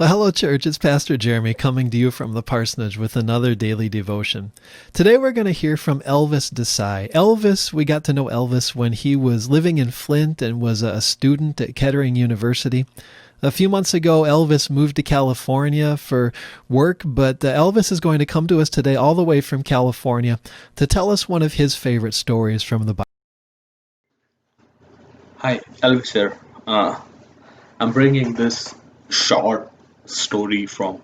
Well, hello, church. It's Pastor Jeremy coming to you from the parsonage with another daily devotion. Today we're going to hear from Elvis Desai. Elvis, we got to know Elvis when he was living in Flint and was a student at Kettering University. A few months ago, Elvis moved to California for work, but Elvis is going to come to us today all the way from California to tell us one of his favorite stories from the Bible. Hi, Elvis here. I'm bringing this short story from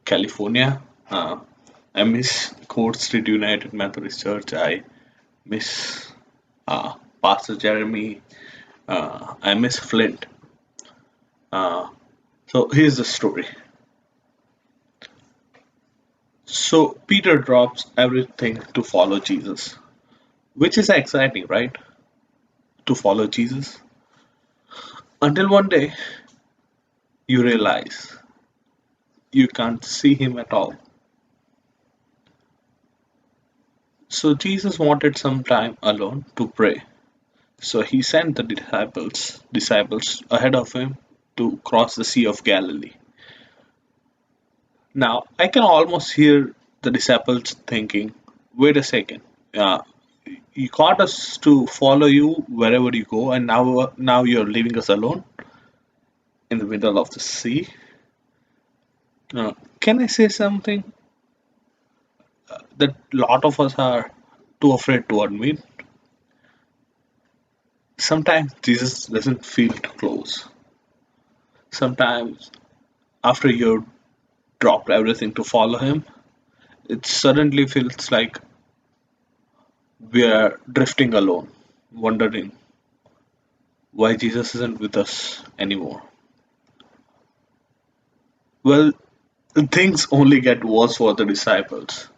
California. I miss Street United Methodist Church. I miss Pastor Jeremy. I miss Flint. Uh, so here's the story. So Peter drops everything to follow Jesus, which is exciting, right? To follow Jesus. Until one day you realize you can't see him at all. So Jesus wanted some time alone to pray. So he sent the disciples ahead of him to cross the Sea of Galilee. Now I can almost hear the disciples thinking, wait a second, uh, you caught us to follow you wherever you go, and now you're leaving us alone in the middle of the sea. Can I say something that a lot of us are too afraid to admit? Sometimes Jesus doesn't feel too close. Sometimes after you dropped everything to follow him, it suddenly feels like we are drifting alone, wondering why Jesus isn't with us anymore. Well, things only get worse for the disciples.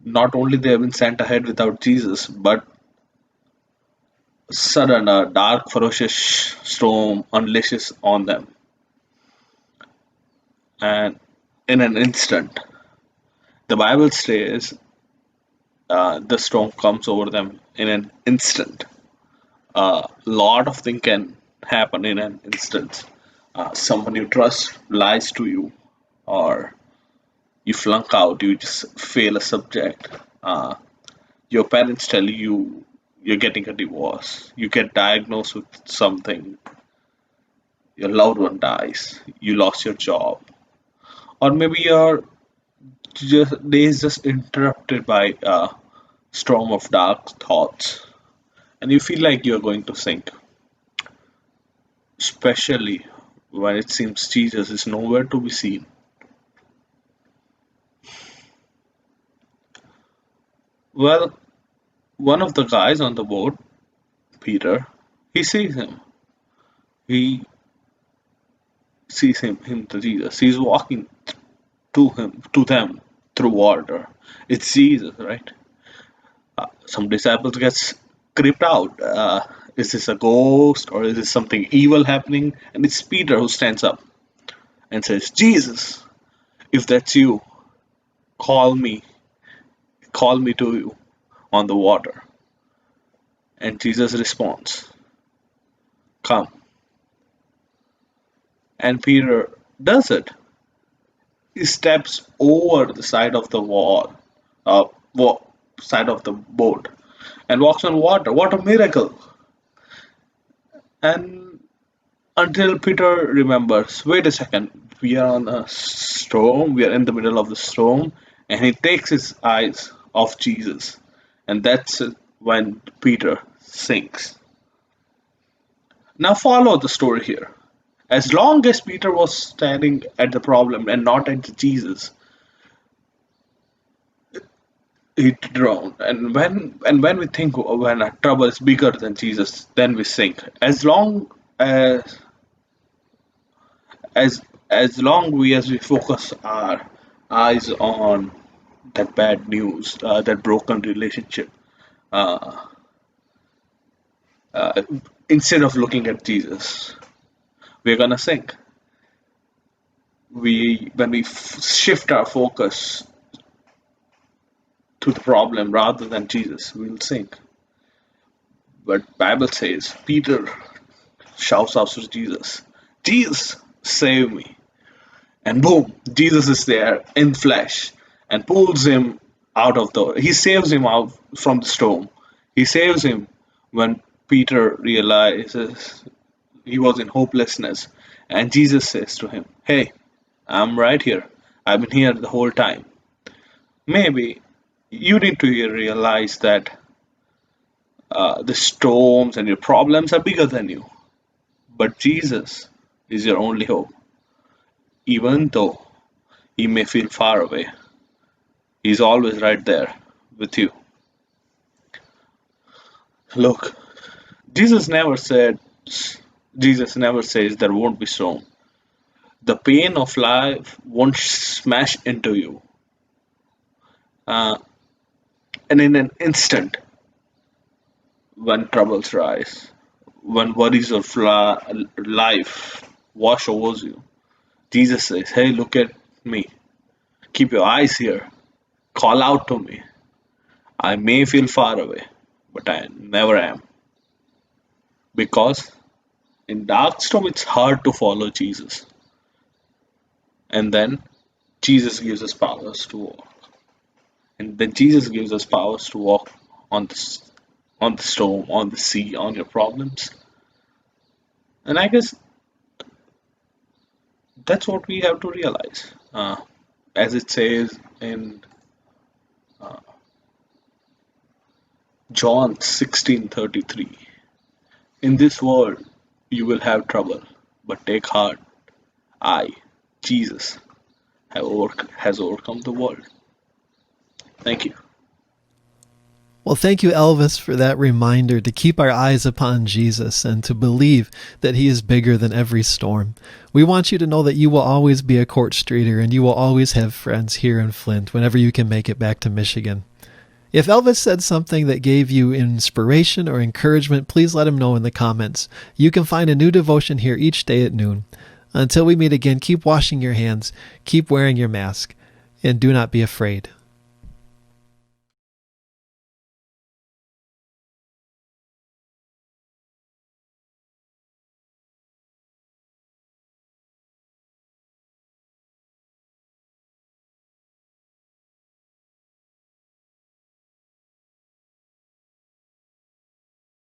Not only they have been sent ahead without Jesus, but sudden a dark, ferocious storm unleashes on them, and in an instant, the Bible says the storm comes over them in an instant. A lot of things can happen in an instant. Someone you trust lies to you, or you flunk out, you just fail a subject. Uh, your parents tell you you're getting a divorce, you get diagnosed with something, your loved one dies, you lost your job, or maybe your day is just interrupted by a storm of dark thoughts, and you feel like you're going to sink, especially when it seems Jesus is nowhere to be seen. Well, one of the guys on the boat, Peter, he sees him. He sees him to Jesus. He's walking to them through water. It's Jesus, right? Some disciples get creeped out. Is this a ghost or is this something evil happening? And it's Peter who stands up and says, Jesus, if that's you, call me, call me to you on the water. And Jesus responds, come. And Peter does it. He steps over the side of the uh, side of the boat, and walks on water. What a miracle! And until Peter remembers, wait a second, we are on a storm, we are in the middle of the storm, and he takes his eyes off Jesus. And that's when Peter sinks. Now, follow the story here. As long as Peter was staring at the problem and not at Jesus, he drowned. And when we think when our trouble is bigger than Jesus, then we sink. As long as we focus our eyes on that bad news, that broken relationship, uh, uh, instead of looking at Jesus, we're gonna sink. When we shift our focus to the problem rather than Jesus, we'll sink. But Bible says Peter shouts out to Jesus, Jesus, save me. And boom, Jesus is there in flesh and pulls him out of the. He saves him out from the storm. He saves him when Peter realizes he was in hopelessness. And Jesus says to him, "Hey, I'm right here. I've been here the whole time." Maybe you need to realize that the storms and your problems are bigger than you. But Jesus is your only hope. Even though he may feel far away, he's always right there with you. Look, Jesus never said, Jesus never says there won't be storm. The pain of life won't smash into you. Uh, and in an instant, when troubles rise, when worries of life wash over you, Jesus says, "Hey, look at me. Keep your eyes here. Call out to me. I may feel far away, but I never am." Because in dark storm, it's hard to follow Jesus. And then Jesus gives us powers to walk. And then Jesus gives us powers to walk on the storm, on the sea, on your problems. And I guess that's what we have to realize. As it says in John 16:33, "In this world you will have trouble, but take heart. I, Jesus, has overcome the world." Thank you. Well, thank you, Elvis, for that reminder to keep our eyes upon Jesus and to believe that he is bigger than every storm. We want you to know that you will always be a Court Streeter and you will always have friends here in Flint whenever you can make it back to Michigan. If Elvis said something that gave you inspiration or encouragement, please let him know in the comments. You can find a new devotion here each day at noon. Until we meet again, keep washing your hands, keep wearing your mask, and do not be afraid.